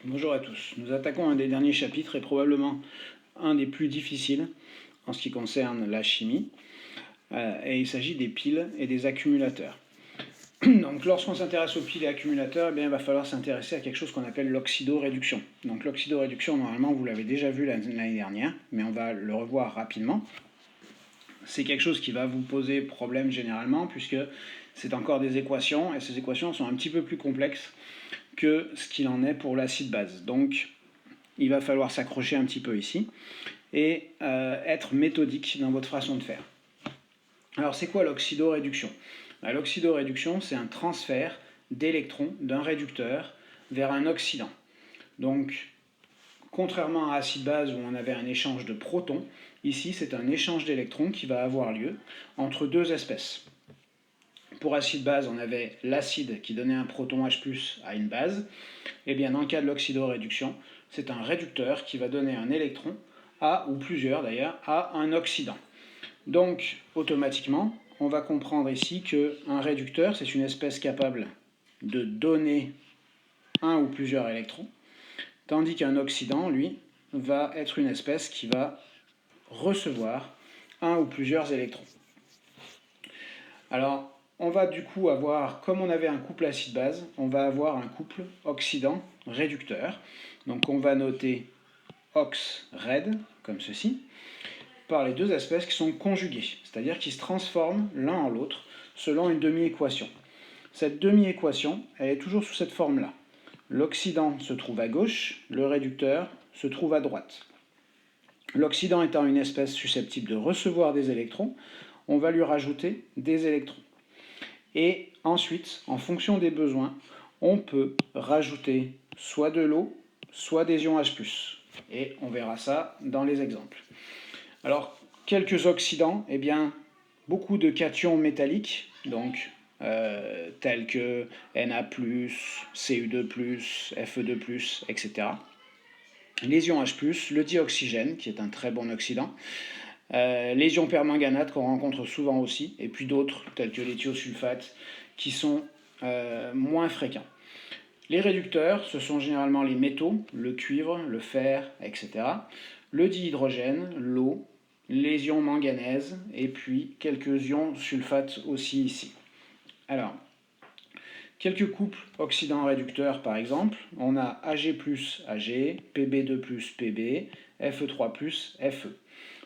Bonjour à tous. Nous attaquons un des derniers chapitres et probablement un des plus difficiles en ce qui concerne la chimie. Et il s'agit des piles et des accumulateurs. Donc lorsqu'on s'intéresse aux piles et accumulateurs, il va falloir s'intéresser à quelque chose qu'on appelle l'oxydoréduction. Donc l'oxydoréduction, normalement, vous l'avez déjà vu l'année dernière, mais on va le revoir rapidement. C'est quelque chose qui va vous poser problème généralement, puisque c'est encore des équations, et ces équations sont un petit peu plus complexes que ce qu'il en est pour l'acide base. Donc il va falloir s'accrocher un petit peu ici et être méthodique dans votre façon de faire. Alors c'est quoi l'oxydoréduction? L'oxydoréduction, c'est un transfert d'électrons d'un réducteur vers un oxydant. Donc contrairement à acide-base où on avait un échange de protons, ici c'est un échange d'électrons qui va avoir lieu entre deux espèces. Pour acide-base, on avait l'acide qui donnait un proton H+, à une base. Et bien dans le cas de l'oxydoréduction, c'est un réducteur qui va donner un électron à, ou plusieurs d'ailleurs, à un oxydant. Donc automatiquement, on va comprendre ici qu'un réducteur, c'est une espèce capable de donner un ou plusieurs électrons, tandis qu'un oxydant, lui, va être une espèce qui va recevoir un ou plusieurs électrons. Alors, on va du coup avoir, comme on avait un couple acide-base, on va avoir un couple oxydant-réducteur. Donc on va noter OX-RED, comme ceci, par les deux espèces qui sont conjuguées, c'est-à-dire qui se transforment l'un en l'autre selon une demi-équation. Cette demi-équation, elle est toujours sous cette forme-là. L'oxydant se trouve à gauche, le réducteur se trouve à droite. L'oxydant étant une espèce susceptible de recevoir des électrons, on va lui rajouter des électrons. Et ensuite, en fonction des besoins, on peut rajouter soit de l'eau, soit des ions H+. Et on verra ça dans les exemples. Alors, quelques oxydants, beaucoup de cations métalliques, donc tels que Na+, Cu2+, Fe2+, etc. Les ions H+, le dioxygène, qui est un très bon oxydant, les ions permanganate qu'on rencontre souvent aussi, et puis d'autres tels que les thiosulfates qui sont moins fréquents. Les réducteurs, ce sont généralement les métaux, le cuivre, le fer, etc. Le dihydrogène, l'eau, les ions manganèse, et puis quelques ions sulfates aussi ici. Alors, quelques couples oxydants-réducteurs par exemple, on a Ag+, Ag, Pb2+, Pb, Fe3+, Fe.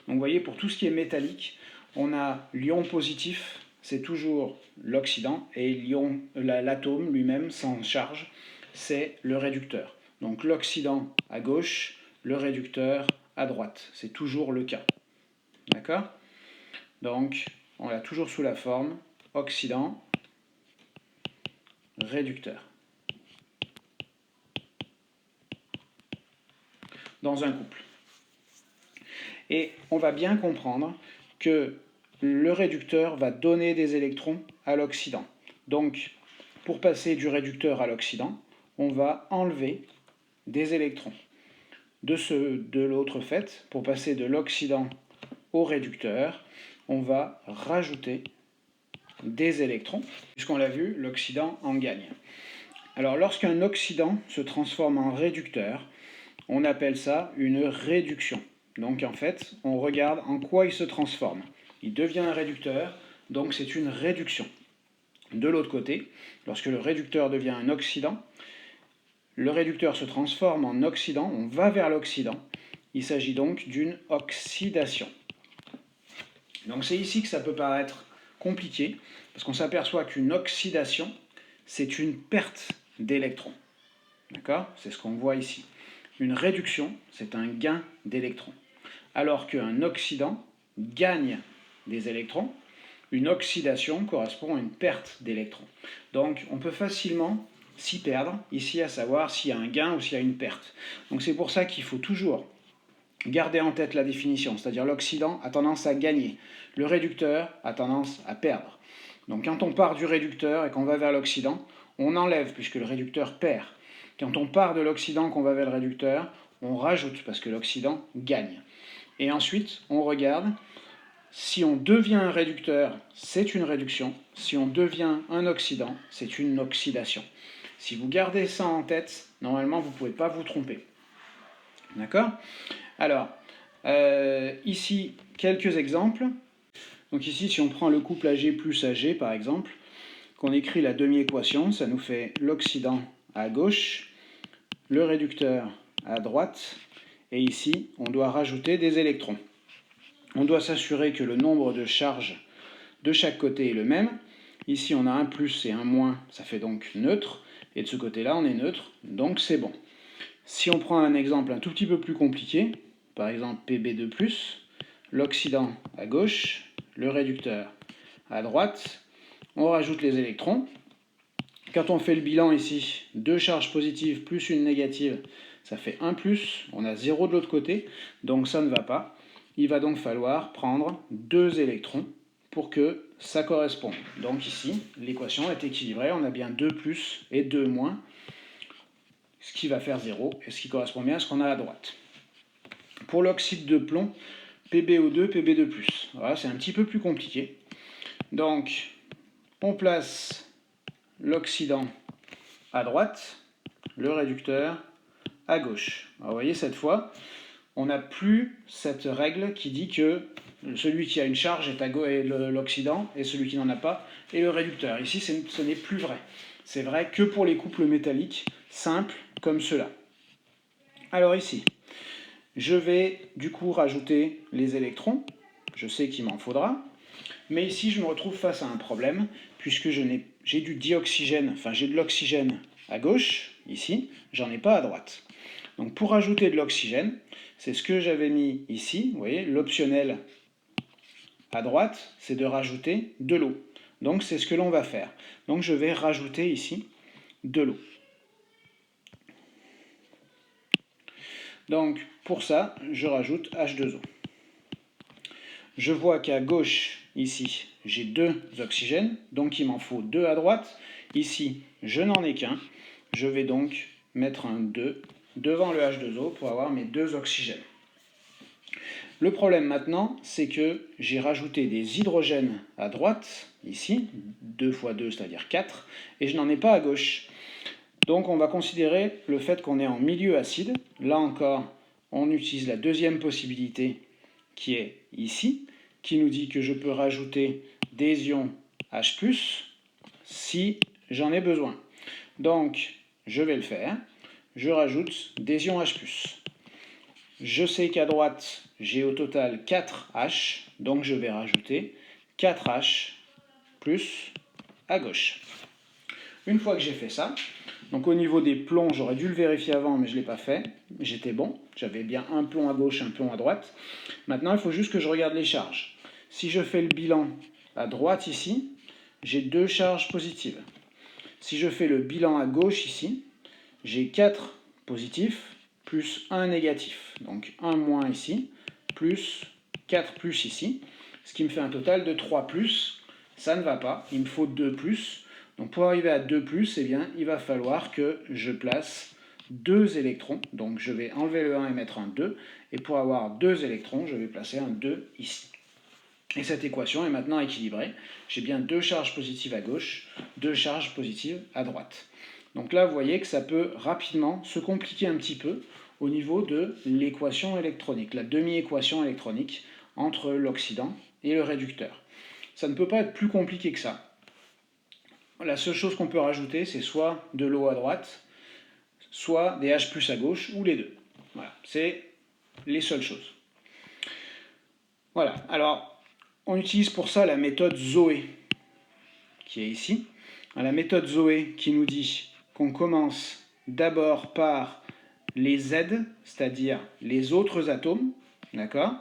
Donc vous voyez, pour tout ce qui est métallique, on a l'ion positif, c'est toujours l'oxydant, et l'atome lui-même sans charge, c'est le réducteur. Donc l'oxydant à gauche, le réducteur à droite. C'est toujours le cas. D'accord? Donc on l'a toujours sous la forme oxydant, réducteur. Dans un couple. Et on va bien comprendre que le réducteur va donner des électrons à l'oxydant. Donc, pour passer du réducteur à l'oxydant, on va enlever des électrons. De l'autre fait, pour passer de l'oxydant au réducteur, on va rajouter des électrons. Puisqu'on l'a vu, l'oxydant en gagne. Alors, lorsqu'un oxydant se transforme en réducteur, on appelle ça une réduction. Donc en fait, on regarde en quoi il se transforme. Il devient un réducteur, donc c'est une réduction. De l'autre côté, lorsque le réducteur devient un oxydant, le réducteur se transforme en oxydant, on va vers l'oxydant. Il s'agit donc d'une oxydation. Donc c'est ici que ça peut paraître compliqué, parce qu'on s'aperçoit qu'une oxydation, c'est une perte d'électrons. D'accord? C'est ce qu'on voit ici. Une réduction, c'est un gain d'électrons. Alors qu'un oxydant gagne des électrons, une oxydation correspond à une perte d'électrons. Donc on peut facilement s'y perdre, ici à savoir s'il y a un gain ou s'il y a une perte. Donc c'est pour ça qu'il faut toujours garder en tête la définition, c'est-à-dire l'oxydant a tendance à gagner, le réducteur a tendance à perdre. Donc quand on part du réducteur et qu'on va vers l'oxydant, on enlève puisque le réducteur perd. Quand on part de l'oxydant qu'on va vers le réducteur, on rajoute parce que l'oxydant gagne. Et ensuite, on regarde, si on devient un réducteur, c'est une réduction. Si on devient un oxydant, c'est une oxydation. Si vous gardez ça en tête, normalement, vous ne pouvez pas vous tromper. D'accord? Alors, ici, quelques exemples. Donc ici, si on prend le couple AG plus AG, par exemple, qu'on écrit la demi-équation, ça nous fait l'oxydant à gauche, le réducteur à droite, et ici, on doit rajouter des électrons. On doit s'assurer que le nombre de charges de chaque côté est le même. Ici, on a un plus et un moins, ça fait donc neutre, et de ce côté-là, on est neutre, donc c'est bon. Si on prend un exemple un tout petit peu plus compliqué, par exemple Pb2+, l'oxydant à gauche, le réducteur à droite, on rajoute les électrons. Quand on fait le bilan ici, 2 charges positives plus une négative, ça fait 1 plus, on a 0 de l'autre côté, donc ça ne va pas. Il va donc falloir prendre 2 électrons pour que ça corresponde. Donc ici, l'équation est équilibrée, on a bien 2 plus et 2 moins, ce qui va faire 0, et ce qui correspond bien à ce qu'on a à droite. Pour l'oxyde de plomb, PbO2, Pb2+. Voilà, c'est un petit peu plus compliqué. Donc, on place l'oxydant à droite, le réducteur à gauche. Alors, vous voyez, cette fois, on n'a plus cette règle qui dit que celui qui a une charge est l'oxydant, et celui qui n'en a pas est le réducteur. Ici, ce n'est plus vrai. C'est vrai que pour les couples métalliques simples comme ceux-là. Alors ici, je vais du coup rajouter les électrons. Je sais qu'il m'en faudra. Mais ici, je me retrouve face à un problème, puisque j'ai du dioxygène, enfin j'ai de l'oxygène à gauche, ici, j'en ai pas à droite. Donc pour rajouter de l'oxygène, c'est ce que j'avais mis ici, vous voyez, l'optionnel à droite, c'est de rajouter de l'eau. Donc c'est ce que l'on va faire. Donc je vais rajouter ici de l'eau. Donc pour ça, je rajoute H2O. Je vois qu'à gauche, ici, j'ai 2 oxygènes, donc il m'en faut 2 à droite. Ici, je n'en ai qu'un. Je vais donc mettre un 2 devant le H2O pour avoir mes 2 oxygènes. Le problème maintenant, c'est que j'ai rajouté des hydrogènes à droite, ici, 2 fois 2, c'est-à-dire 4, et je n'en ai pas à gauche. Donc on va considérer le fait qu'on est en milieu acide. Là encore, on utilise la deuxième possibilité qui est ici, qui nous dit que je peux rajouter des ions H+, si j'en ai besoin. Donc, je vais le faire. Je rajoute des ions H+. Je sais qu'à droite, j'ai au total 4 H, donc je vais rajouter 4 H plus à gauche. Une fois que j'ai fait ça, donc au niveau des plombs, j'aurais dû le vérifier avant, mais je ne l'ai pas fait. J'étais bon, j'avais bien un plomb à gauche, un plomb à droite. Maintenant, il faut juste que je regarde les charges. Si je fais le bilan à droite ici, j'ai 2 charges positives. Si je fais le bilan à gauche ici, j'ai 4 positifs plus 1 négatif. Donc 1 moins ici, plus 4 plus ici, ce qui me fait un total de 3 plus. Ça ne va pas, il me faut 2 plus. Donc pour arriver à 2 plus, eh bien, il va falloir que je place 2 électrons. Donc je vais enlever le 1 et mettre un 2. Et pour avoir 2 électrons, je vais placer un 2 ici. Et cette équation est maintenant équilibrée. J'ai bien 2 charges positives à gauche, 2 charges positives à droite. Donc là, vous voyez que ça peut rapidement se compliquer un petit peu au niveau de l'équation électronique, la demi-équation électronique entre l'oxydant et le réducteur. Ça ne peut pas être plus compliqué que ça. La seule chose qu'on peut rajouter, c'est soit de l'eau à droite, soit des H+ à gauche, ou les deux. Voilà, c'est les seules choses. Voilà, alors on utilise pour ça la méthode Zoé, qui est ici. La méthode Zoé qui nous dit qu'on commence d'abord par les Z, c'est-à-dire les autres atomes, d'accord?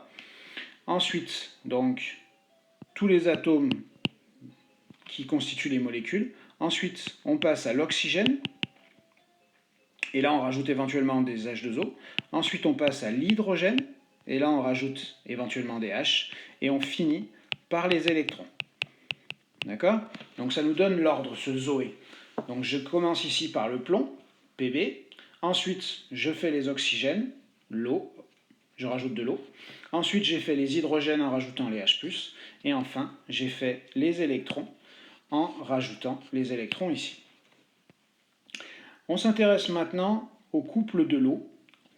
Ensuite, donc, tous les atomes qui constituent les molécules. Ensuite, on passe à l'oxygène, et là on rajoute éventuellement des H2O. Ensuite, on passe à l'hydrogène, et là on rajoute éventuellement des H, et on finit par les électrons. D'accord? Donc ça nous donne l'ordre, ce Zoé. Donc je commence ici par le plomb, Pb. Ensuite, je fais les oxygènes, l'eau, je rajoute de l'eau. Ensuite, j'ai fait les hydrogènes en rajoutant les H+. Et enfin, j'ai fait les électrons en rajoutant les électrons ici. On s'intéresse maintenant au couple de l'eau,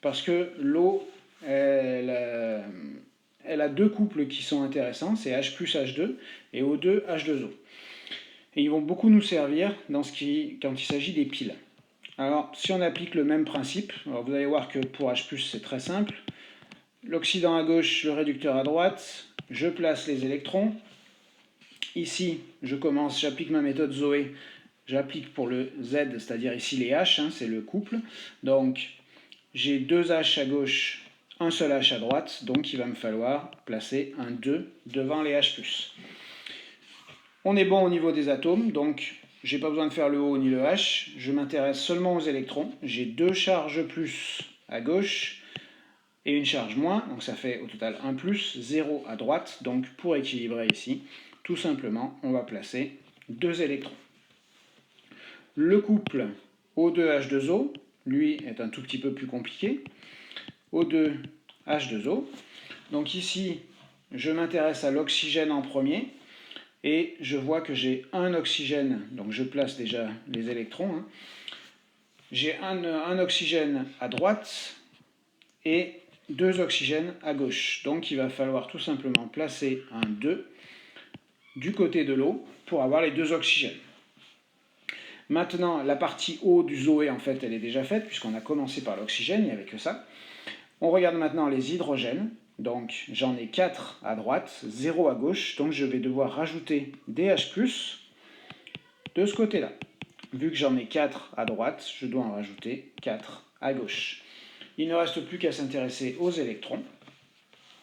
parce que l'eau, elle a deux couples qui sont intéressants, c'est H plus H2 et O2 H2O. Et ils vont beaucoup nous servir quand il s'agit des piles. Alors, si on applique le même principe, alors vous allez voir que pour H+, c'est très simple. L'oxydant à gauche, le réducteur à droite, je place les électrons. Ici, j'applique ma méthode Zoé, j'applique pour le Z, c'est-à-dire ici les H, c'est le couple. Donc, j'ai 2 H à gauche, un seul H à droite, donc il va me falloir placer un 2 devant les H+. On est bon au niveau des atomes, donc j'ai pas besoin de faire le O ni le H, je m'intéresse seulement aux électrons. J'ai 2 charges plus à gauche et une charge moins, donc ça fait au total 1 plus, 0 à droite. Donc pour équilibrer ici, tout simplement, on va placer 2 électrons. Le couple O2H2O, lui, est un tout petit peu plus compliqué. O2H2O. Donc ici, je m'intéresse à l'oxygène en premier. Et je vois que j'ai un oxygène, donc je place déjà les électrons. J'ai un oxygène à droite et 2 oxygènes à gauche. Donc il va falloir tout simplement placer un 2 du côté de l'eau pour avoir les 2 oxygènes. Maintenant, la partie O du Zoé, en fait, elle est déjà faite, puisqu'on a commencé par l'oxygène, il n'y avait que ça. On regarde maintenant les hydrogènes. Donc j'en ai 4 à droite, 0 à gauche, donc je vais devoir rajouter des H+, de ce côté-là. Vu que j'en ai 4 à droite, je dois en rajouter 4 à gauche. Il ne reste plus qu'à s'intéresser aux électrons.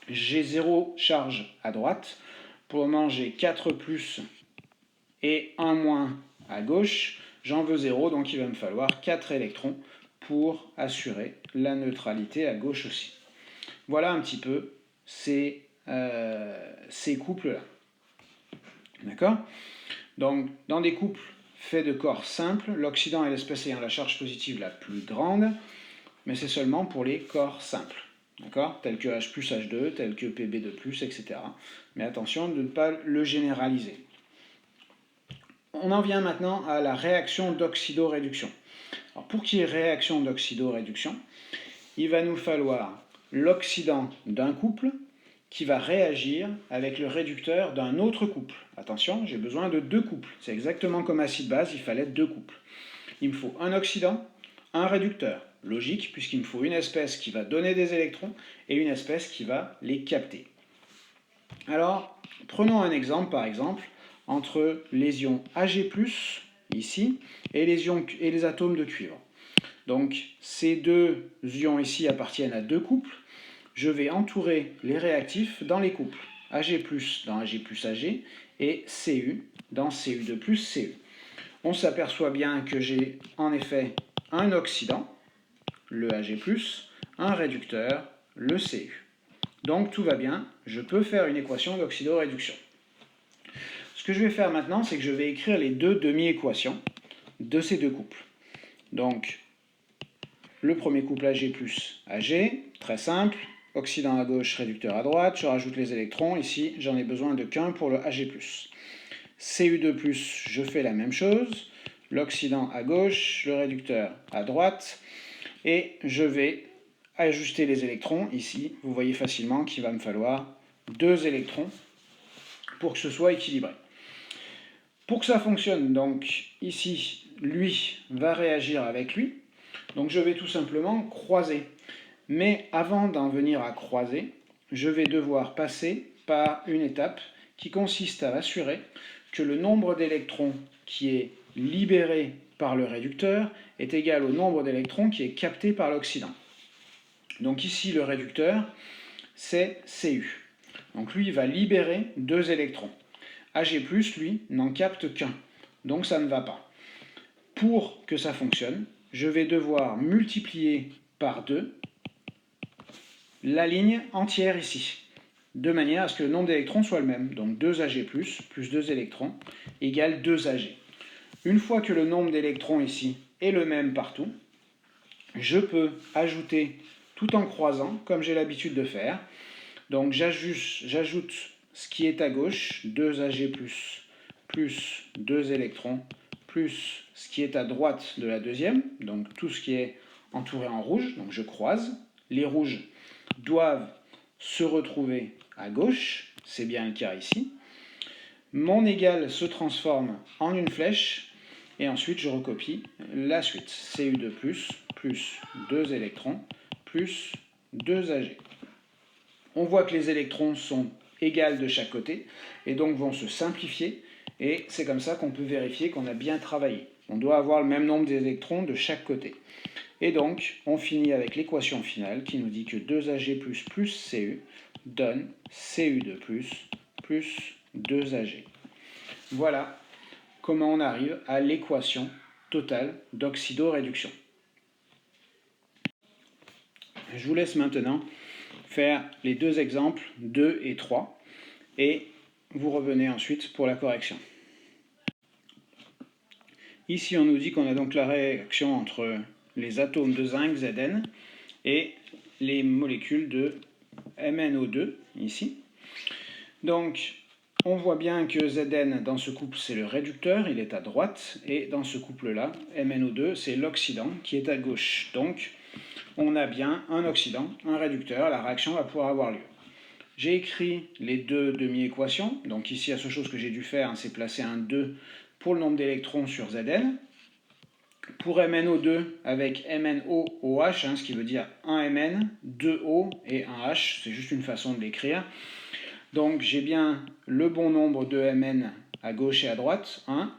J'ai 0 charge à droite. Pour le moment, j'ai 4 plus et 1 moins à gauche. J'en veux 0, donc il va me falloir 4 électrons pour assurer la neutralité à gauche aussi. Voilà un petit peu ces couples-là. D'accord? Donc, dans des couples faits de corps simples, l'oxydant est l'espèce ayant la charge positive la plus grande, mais c'est seulement pour les corps simples. D'accord? Tels que H plus H2, tels que Pb2+, etc. Mais attention de ne pas le généraliser. On en vient maintenant à la réaction d'oxydoréduction. Alors, pour qu'il y ait réaction d'oxydoréduction, il va nous falloir l'oxydant d'un couple qui va réagir avec le réducteur d'un autre couple. Attention, j'ai besoin de 2 couples. C'est exactement comme acide-base, il fallait 2 couples. Il me faut un oxydant, un réducteur. Logique, puisqu'il me faut une espèce qui va donner des électrons et une espèce qui va les capter. Alors, prenons un exemple, par exemple, entre les ions Ag+, ici, et les atomes de cuivre. Donc, ces 2 ions ici appartiennent à 2 couples. Je vais entourer les réactifs dans les couples. Ag+, dans Ag+, Ag, et Cu dans Cu2+, Cu. On s'aperçoit bien que j'ai en effet un oxydant, le Ag+, un réducteur, le Cu. Donc tout va bien, je peux faire une équation d'oxydoréduction. Ce que je vais faire maintenant, c'est que je vais écrire les 2 demi-équations de ces 2 couples. Donc, le premier couple Ag+, Ag, très simple, oxydant à gauche, réducteur à droite, je rajoute les électrons, ici j'en ai besoin de qu'un pour le Ag+. Cu2+, je fais la même chose, l'oxydant à gauche, le réducteur à droite, et je vais ajuster les électrons, ici vous voyez facilement qu'il va me falloir 2 électrons pour que ce soit équilibré. Pour que ça fonctionne, donc ici, lui va réagir avec lui, donc je vais tout simplement croiser. Mais avant d'en venir à croiser, je vais devoir passer par une étape qui consiste à assurer que le nombre d'électrons qui est libéré par le réducteur est égal au nombre d'électrons qui est capté par l'oxydant. Donc ici, le réducteur, c'est Cu. Donc lui, il va libérer 2 électrons. Ag+, lui, n'en capte qu'un. Donc ça ne va pas. Pour que ça fonctionne, je vais devoir multiplier par 2 la ligne entière ici, de manière à ce que le nombre d'électrons soit le même. Donc 2Ag+, plus 2 électrons, égale 2Ag. Une fois que le nombre d'électrons ici est le même partout, je peux ajouter tout en croisant, comme j'ai l'habitude de faire. Donc j'ajoute ce qui est à gauche, 2Ag+, plus 2 électrons, plus ce qui est à droite de la deuxième, donc tout ce qui est entouré en rouge, donc je croise. Les rouges doivent se retrouver à gauche, c'est bien le cas ici. Mon égal se transforme en une flèche, et ensuite je recopie la suite. Cu2+, plus 2 électrons, plus 2 Ag. On voit que les électrons sont égaux de chaque côté, et donc vont se simplifier, et c'est comme ça qu'on peut vérifier qu'on a bien travaillé. On doit avoir le même nombre d'électrons de chaque côté. Et donc, on finit avec l'équation finale qui nous dit que 2Ag plus Cu donne Cu2+, plus 2Ag. Voilà comment on arrive à l'équation totale d'oxydoréduction. Je vous laisse maintenant faire les deux exemples 2 et 3 et vous revenez ensuite pour la correction. Ici, on nous dit qu'on a donc la réaction entre les atomes de zinc, Zn, et les molécules de MnO2, ici. Donc, on voit bien que Zn, dans ce couple, c'est le réducteur, il est à droite, et dans ce couple-là, MnO2, c'est l'oxydant qui est à gauche. Donc, on a bien un oxydant, un réducteur, la réaction va pouvoir avoir lieu. J'ai écrit les deux demi-équations, donc ici, la seule chose que j'ai dû faire, c'est placer un 2 pour le nombre d'électrons sur Zn. Pour MnO2 avec MnOOH, ce qui veut dire 1 Mn, 2 O et 1 H, c'est juste une façon de l'écrire. Donc j'ai bien le bon nombre de Mn à gauche et à droite, 1.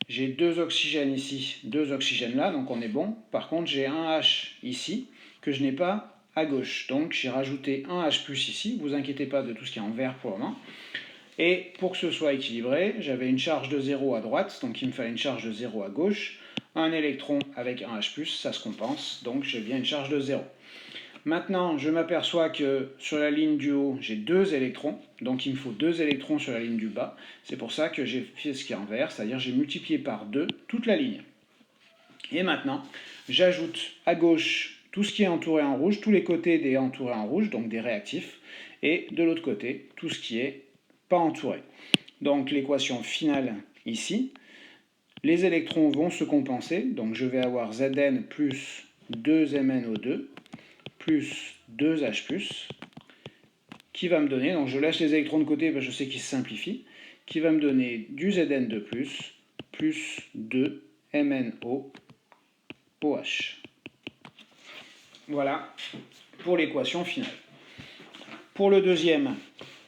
J'ai 2 oxygènes ici, 2 oxygènes là, donc on est bon. Par contre j'ai un H ici, que je n'ai pas à gauche. Donc j'ai rajouté un H+ ici, ne vous inquiétez pas de tout ce qui est en vert pour le moment. Et pour que ce soit équilibré, j'avais une charge de 0 à droite, donc il me fallait une charge de 0 à gauche. Un électron avec un H+, ça se compense, donc j'ai bien une charge de 0. Maintenant, je m'aperçois que sur la ligne du haut, j'ai 2 électrons, donc il me faut 2 électrons sur la ligne du bas. C'est pour ça que j'ai fait ce qui est en vert, c'est-à-dire j'ai multiplié par 2 toute la ligne. Et maintenant, j'ajoute à gauche tout ce qui est entouré en rouge, tous les côtés des entourés en rouge, donc des réactifs, et de l'autre côté, tout ce qui est pas entouré. Donc l'équation finale ici, les électrons vont se compenser, donc je vais avoir Zn plus 2MnO2 plus 2H+, qui va me donner, donc je laisse les électrons de côté parce que je sais qu'ils se simplifient, qui va me donner du Zn2+, plus 2MnOOH. Voilà pour l'équation finale. Pour le deuxième,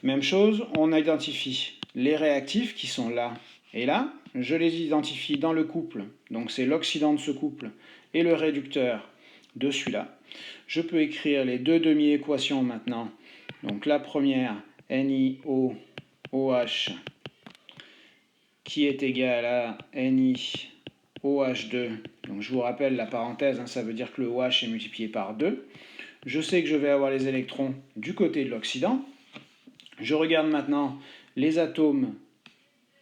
même chose, on identifie les réactifs qui sont là et là. Je les identifie dans le couple, donc c'est l'oxydant de ce couple et le réducteur de celui-là. Je peux écrire les deux demi-équations maintenant. Donc la première, NiOOH, qui est égale à NiOH2. Donc je vous rappelle la parenthèse, ça veut dire que le OH est multiplié par 2. Je sais que je vais avoir les électrons du côté de l'oxydant. Je regarde maintenant les atomes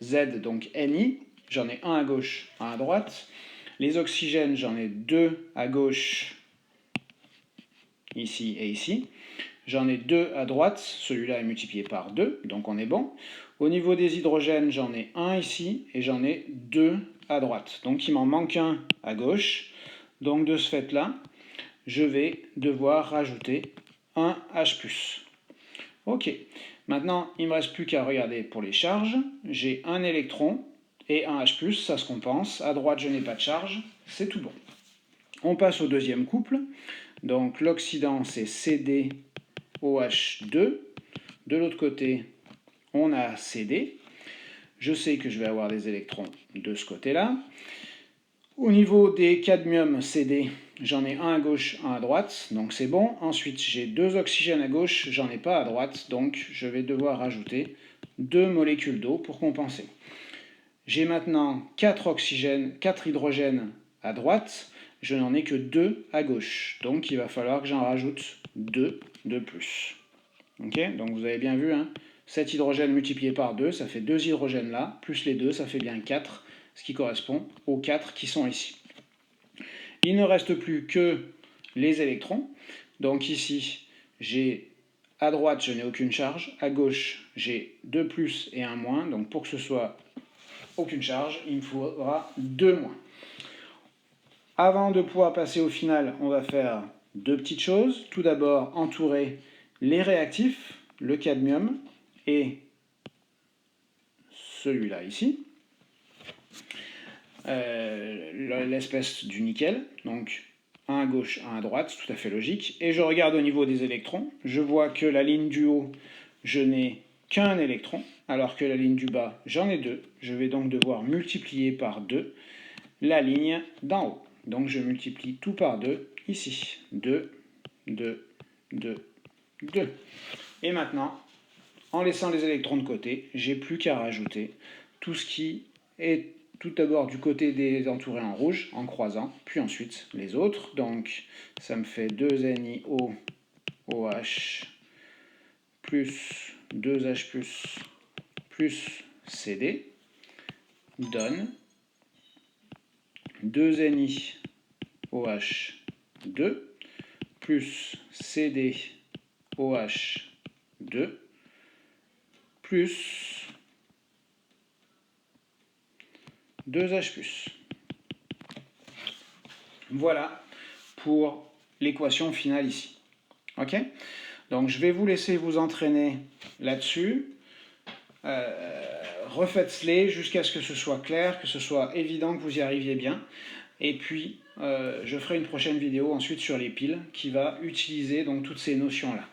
Z, donc Ni. J'en ai un à gauche, un à droite. Les oxygènes, j'en ai 2 à gauche, ici et ici. J'en ai 2 à droite, celui-là est multiplié par 2, donc on est bon. Au niveau des hydrogènes, j'en ai un ici et j'en ai 2 à droite. Donc il m'en manque un à gauche. Donc de ce fait-là, je vais devoir rajouter un H+. Ok, maintenant il ne me reste plus qu'à regarder pour les charges. J'ai un électron et un H+, ça se compense. À droite, je n'ai pas de charge, c'est tout bon. On passe au deuxième couple. Donc l'oxydant, c'est CdOH2. De l'autre côté, on a Cd. Je sais que je vais avoir des électrons de ce côté-là. Au niveau des cadmium Cd, j'en ai un à gauche, un à droite, donc c'est bon. Ensuite, j'ai 2 oxygènes à gauche, j'en ai pas à droite, donc je vais devoir rajouter 2 molécules d'eau pour compenser. J'ai maintenant 4 hydrogènes à droite, je n'en ai que 2 à gauche, donc il va falloir que j'en rajoute 2 de plus. Okay, donc vous avez bien vu, 7 hydrogènes multipliés par 2, ça fait 2 hydrogènes là, plus les 2, ça fait bien 4, ce qui correspond aux 4 qui sont ici. Il ne reste plus que les électrons, donc ici, j'ai à droite, je n'ai aucune charge, à gauche, j'ai 2 plus et 1 moins, donc pour que ce soit aucune charge, il me faudra 2 moins. Avant de pouvoir passer au final, on va faire deux petites choses. Tout d'abord, entourer les réactifs, le cadmium et celui-là ici, l'espèce du nickel, donc un à gauche, un à droite, tout à fait logique. Et je regarde au niveau des électrons, je vois que la ligne du haut, je n'ai qu'un électron, alors que la ligne du bas, j'en ai deux. Je vais donc devoir multiplier par 2 la ligne d'en haut. Donc je multiplie tout par 2 ici. 2, 2, 2, 2. Et maintenant, en laissant les électrons de côté, j'ai plus qu'à rajouter tout ce qui est tout d'abord du côté des entourés en rouge, en croisant, puis ensuite les autres. Donc ça me fait 2NiO OH plus 2H plus CD donne 2Ni OH2 plus CD OH2 plus 2H+. Voilà pour l'équation finale ici. Ok? Donc je vais vous laisser vous entraîner là-dessus. Refaites-les jusqu'à ce que ce soit clair, que ce soit évident, que vous y arriviez bien. Et puis, je ferai une prochaine vidéo ensuite sur les piles qui va utiliser donc toutes ces notions-là.